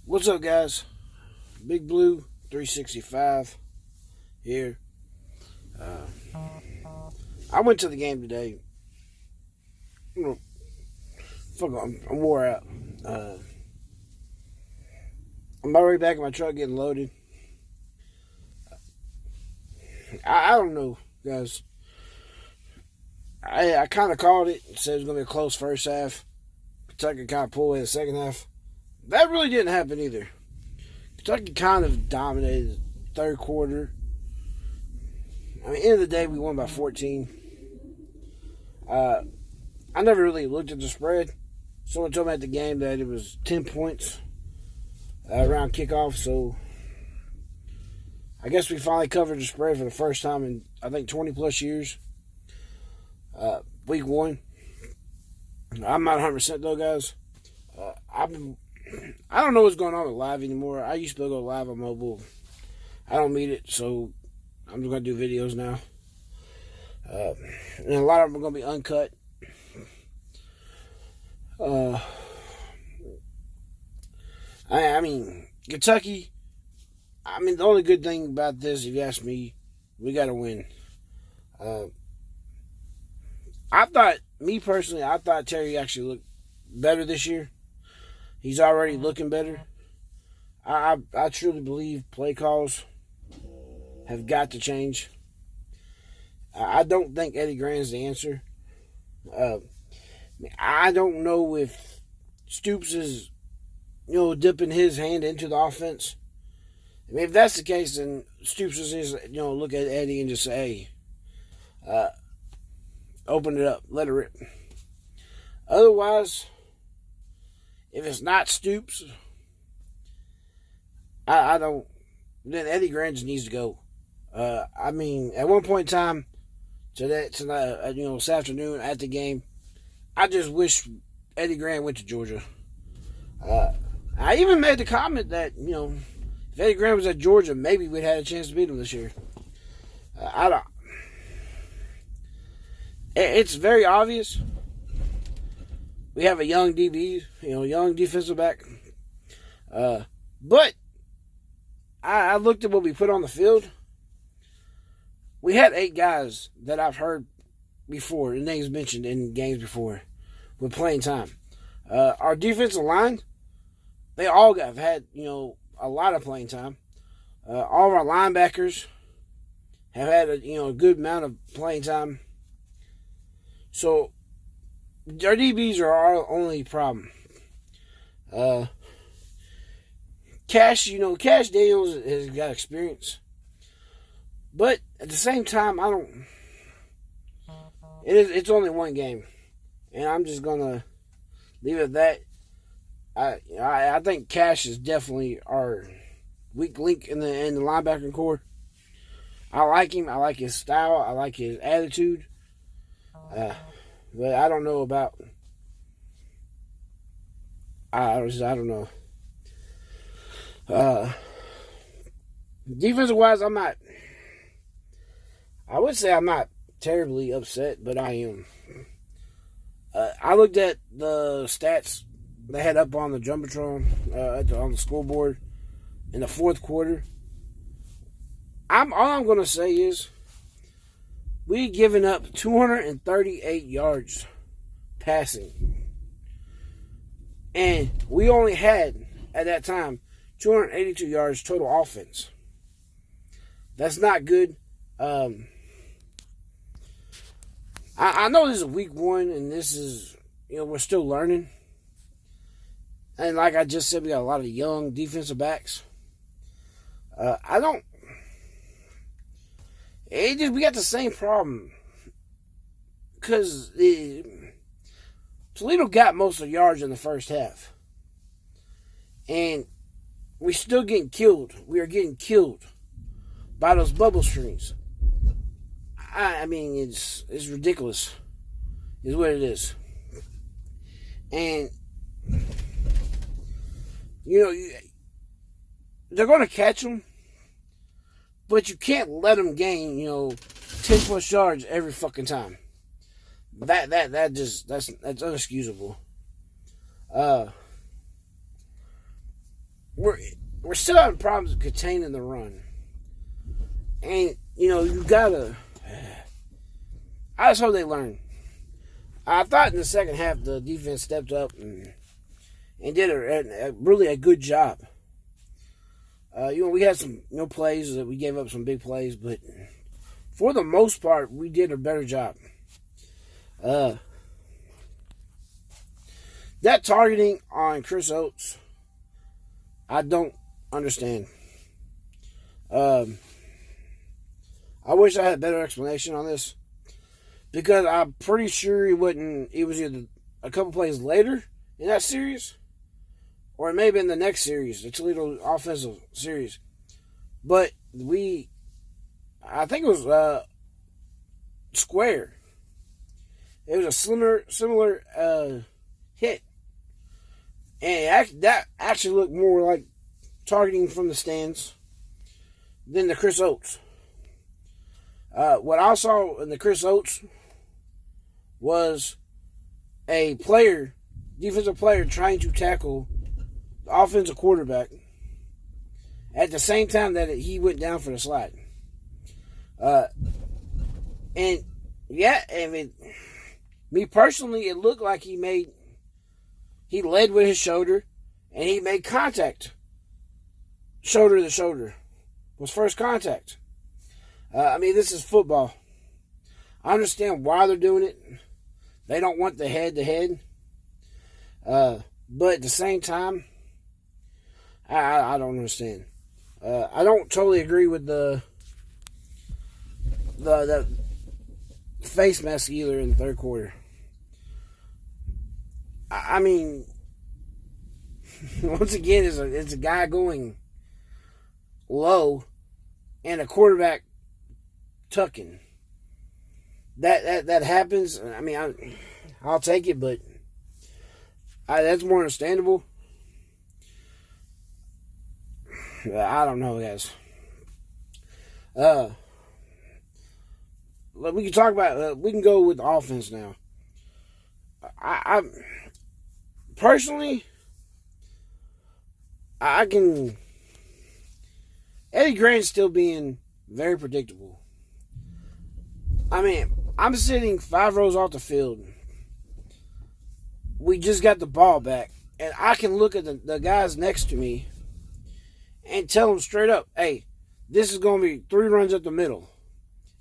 What's up, guys? Big Blue 365 here. I went to the game today. I'm wore out. I'm already back in my truck getting loaded. I don't know, guys. I kind of called it. Said it was going to be a close first half. Kentucky kind of pulled away the second half. That really didn't happen either. Kentucky kind of dominated the third quarter. I mean, end of the day, we won by 14. I never really looked at the spread. Someone told me at the game that it was 10 points around kickoff, so I guess we finally covered the spread for the first time in, I think, 20 plus years. Week one. I'm not 100% though, guys. I don't know what's going on with live anymore. I used to go live on mobile. I don't need it, so I'm just going to do videos now. And a lot of them are going to be uncut. I mean, Kentucky, I mean, the only good thing about this, if you ask me, we got to win. I thought Terry actually looked better this year. He's already looking better. I truly believe play calls have got to change. I don't think Eddie Grant's the answer. I don't know if Stoops is, dipping his hand into the offense. I mean, if that's the case, then Stoops is just, look at Eddie and just say, hey, open it up, let it rip. Otherwise, if it's not Stoops, I don't. Then Eddie Grant just needs to go. I mean, at one point in time, tonight, this afternoon at the game, I just wish Eddie Grant went to Georgia. I even made the comment that if Eddie Grant was at Georgia, maybe we'd had a chance to beat him this year. I don't. It's very obvious. We have a young DB, young defensive back. But I looked at what we put on the field. We had 8 guys that I've heard before, the names mentioned in games before, with playing time. Our defensive line, they all have had, a lot of playing time. All of our linebackers have had a good amount of playing time. So our DBs are our only problem. Cash Daniels has got experience. But at the same time, it's only one game. And I'm just going to leave it at that. I think Cash is definitely our weak link in the linebacking core. I like him. I like his style. I like his attitude. But I don't know about. I don't know. Defensive wise, I would say I'm not terribly upset, but I am. I looked at the stats they had up on the Jumbotron, on the scoreboard in the fourth quarter. All I'm going to say is we given up 238 yards passing. And we only had, at that time, 282 yards total offense. That's not good. I know this is week one, and this is, we're still learning. And like I just said, we got a lot of young defensive backs. We got the same problem. Because Toledo got most of the yards in the first half. And we're still getting killed. We are getting killed by those bubble screens. I mean, it's ridiculous, is what it is. And, they're going to catch them, but you can't let them gain, 10 plus yards every fucking time. That's inexcusable. we're still having problems containing the run. And, you gotta. I just hope they learn. I thought in the second half the defense stepped up and did really a good job. We had some plays that we gave up some big plays, but for the most part, we did a better job. That targeting on Chris Oates, I don't understand. I wish I had a better explanation on this, because I'm pretty sure it was either a couple plays later in that series, or it may have been the next series, the Toledo offensive series. But I think it was square. It was a similar hit. And that actually looked more like targeting from the stands than the Chris Oates. What I saw in the Chris Oates was a defensive player trying to tackle the offensive quarterback at the same time that he went down for the slide. And yeah, me personally, it looked like he led with his shoulder and he made contact. Shoulder to shoulder was first contact. This is football. I understand why they're doing it. They don't want the head-to-head. But at the same time, I don't understand. I don't totally agree with the face mask either in the third quarter. Once again, it's a guy going low and a quarterback tucking. That happens. I'll take it, but that's more understandable. I don't know, guys. We can talk about. We can go with the offense now. I personally, I can. Eddie Grant's still being very predictable. I'm sitting 5 rows off the field. We just got the ball back, and I can look at the guys next to me and tell them straight up, hey, this is going to be 3 runs up the middle.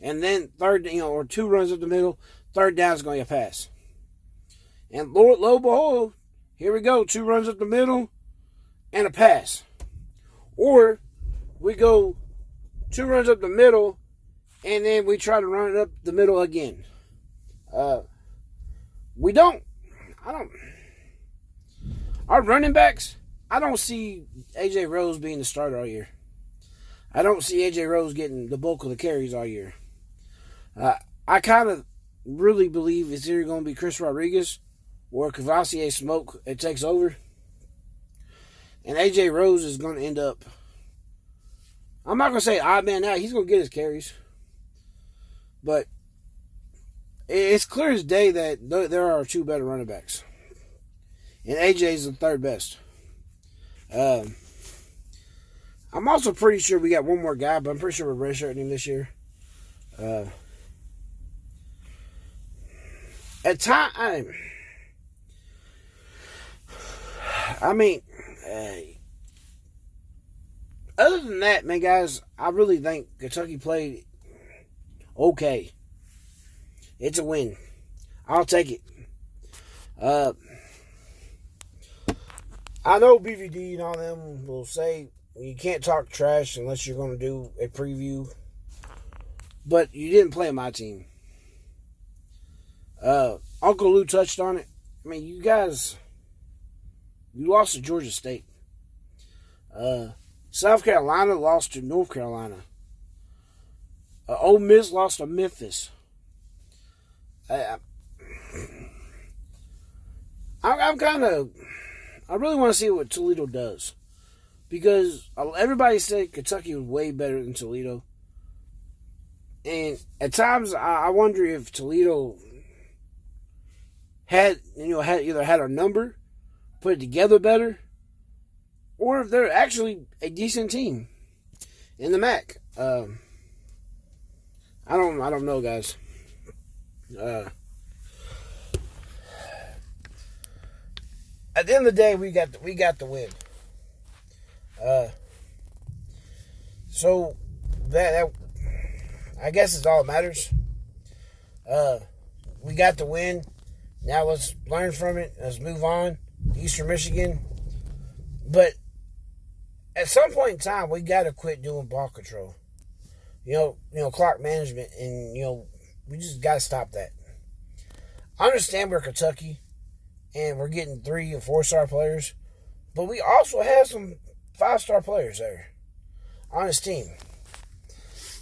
And then or 2 runs up the middle, third down is going to be a pass. And lo and behold, here we go, 2 runs up the middle and a pass. Or we go 2 runs up the middle and then we try to run it up the middle again. Our running backs, I don't see A.J. Rose being the starter all year. I don't see A.J. Rose getting the bulk of the carries all year. I kind of really believe it's either going to be Chris Rodriguez or Cavassier Smoke. It takes over. And A.J. Rose is going to end up, I'm not going to say odd man out. He's going to get his carries. But it's clear as day that there are 2 better running backs. And A.J. is the third best. I'm also pretty sure we got one more guy, but I'm pretty sure we're redshirting him this year. At time, other than that, man, guys, I really think Kentucky played okay. It's a win. I'll take it. I know BVD and all them will say you can't talk trash unless you're going to do a preview. But you didn't play my team. Uncle Lou touched on it. You guys, you lost to Georgia State. South Carolina lost to North Carolina. Ole Miss lost to Memphis. I really want to see what Toledo does. Because everybody said Kentucky was way better than Toledo. And at times, I wonder if Toledo had either had a number, put it together better, or if they're actually a decent team in the MAC. I don't know, guys. At the end of the day, we got the win. So that I guess is all that matters. We got the win. Now let's learn from it. Let's move on. Eastern Michigan. But at some point in time, we got to quit doing ball control. Clock management, and we just got to stop that. I understand we're Kentucky, and we're getting 3 and 4-star players, but we also have some 5-star players there on this team,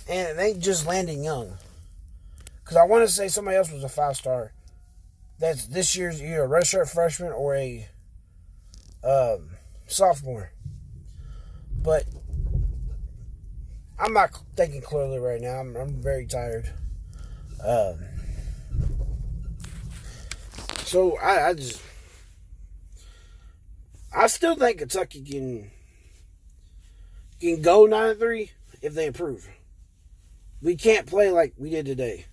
and it ain't just Landon Young. Because I want to say somebody else was a 5-star. That's this year's either a redshirt freshman or a sophomore. But I'm not thinking clearly right now. I'm very tired. So I still think Kentucky can go 9-3 if they improve. We can't play like we did today.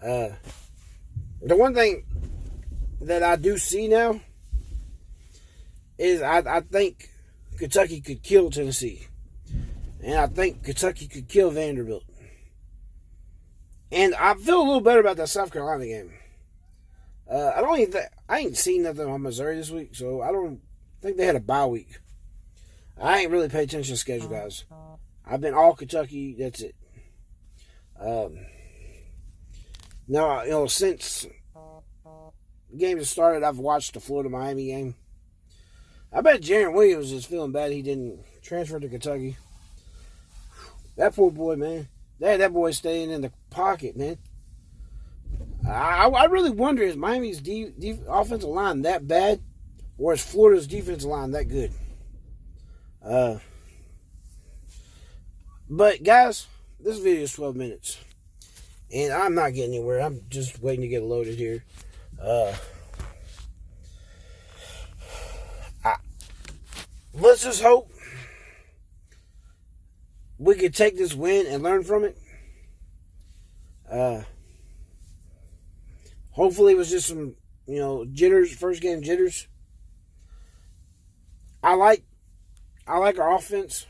The one thing that I do see now is I think Kentucky could kill Tennessee. And I think Kentucky could kill Vanderbilt. And I feel a little better about that South Carolina game. I ain't seen nothing on Missouri this week, so I don't think they had a bye week. I ain't really paid attention to the schedule, guys. I've been all Kentucky. That's it. Now, since the game has started, I've watched the Florida-Miami game. I bet Jaron Williams is feeling bad he didn't transfer to Kentucky. That poor boy, man. That boy staying in the pocket, man. I really wonder, is Miami's offensive line that bad, or is Florida's defensive line that good? But, guys, this video is 12 minutes. And I'm not getting anywhere. I'm just waiting to get loaded here. Let's just hope we could take this win and learn from it. Hopefully it was just some, jitters, first game jitters. I like our offense,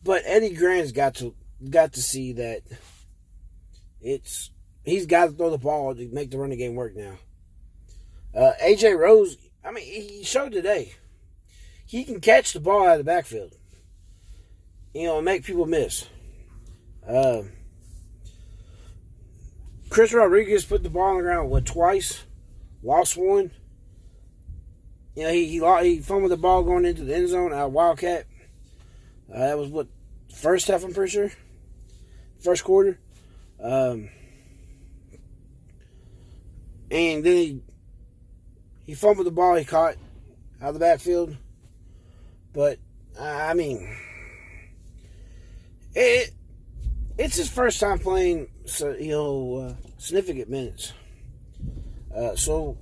but Eddie Grant's got to see that he's got to throw the ball to make the running game work now. AJ Rose, he showed today he can catch the ball out of the backfield, and make people miss. Chris Rodriguez put the ball on the ground twice, lost one. He fumbled the ball going into the end zone out of Wildcat. That was first half, I'm pretty sure, first quarter. And then he fumbled the ball he caught out of the backfield. But it's his first time playing, significant minutes. So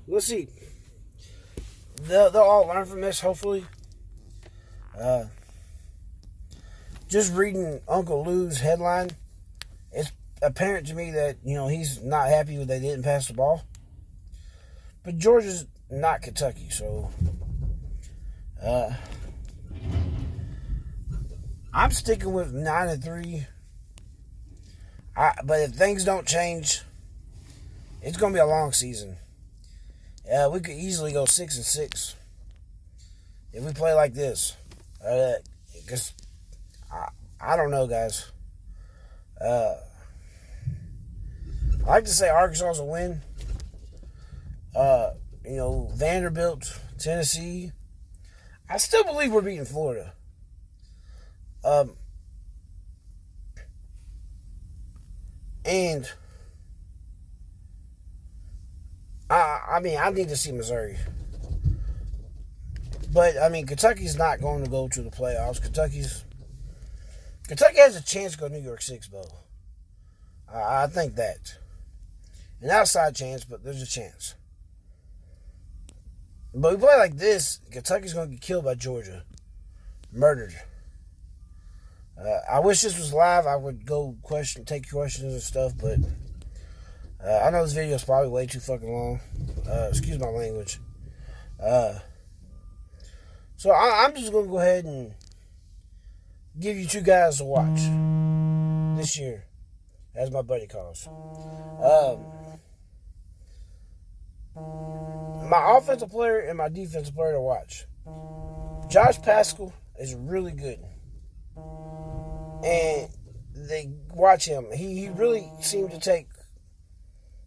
let's see. They'll all learn from this, hopefully. Just reading Uncle Lou's headline, it's apparent to me that he's not happy that they didn't pass the ball. But Georgia's not Kentucky, so I'm sticking with 9-3. But if things don't change, it's going to be a long season. We could easily go 6-6 if we play like this. Because I don't know, guys. I like to say Arkansas's a win. Vanderbilt, Tennessee. I still believe we're beating Florida. And I need to see Missouri. But Kentucky's not going to go to the playoffs. Kentucky has a chance to go New York Six Bowl. I think that. An outside chance, but there's a chance. But we play like this, Kentucky's going to get killed by Georgia. Murdered. I wish this was live. I would go take questions and stuff, but I know this video is probably way too fucking long. Excuse my language. So I'm just going to go ahead and give you two guys to watch this year, as my buddy calls. My offensive player and my defensive player to watch. Josh Paschal is really good. And they watch him. He really seemed to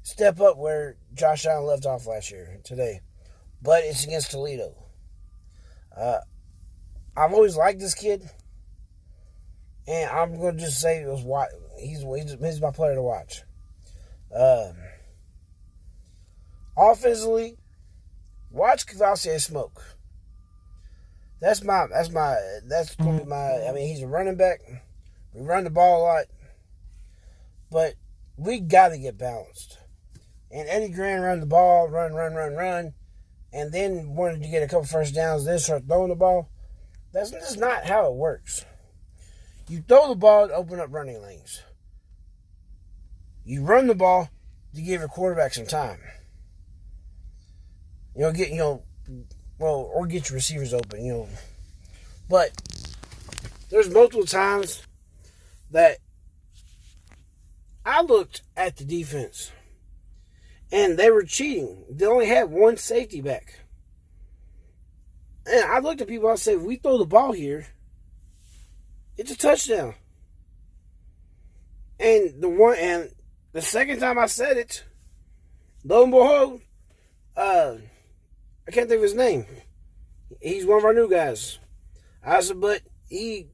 step up where Josh Allen left off last year, today. But it's against Toledo. I've always liked this kid. And I'm going to just say he's my player to watch. Offensively, watch Kavalier Smoke. That's going to be my, I mean, he's a running back. We run the ball a lot. But we got to get balanced. And Eddie Grant run the ball, run. And then wanted to get a couple first downs, then start throwing the ball. That's just not how it works. You throw the ball to open up running lanes. You run the ball to give your quarterback some time. Or get your receivers open, But there's multiple times that I looked at the defense and they were cheating. They only had one safety back. And I looked at people, I said, if we throw the ball here, it's a touchdown. And the second time I said it, lo and behold, I can't think of his name. He's one of our new guys. I said, but he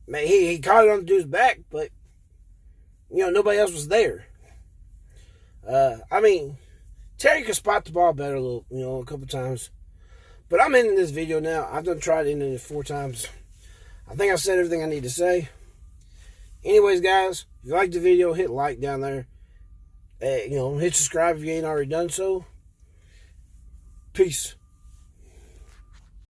caught it on the dude's back, but nobody else was there. I mean, Terry could spot the ball better a couple times. But I'm ending this video now. I've done tried ending it 4 times. I think I've said everything I need to say. Anyways, guys, if you liked the video, hit like down there. Hit subscribe if you ain't already done so. Peace.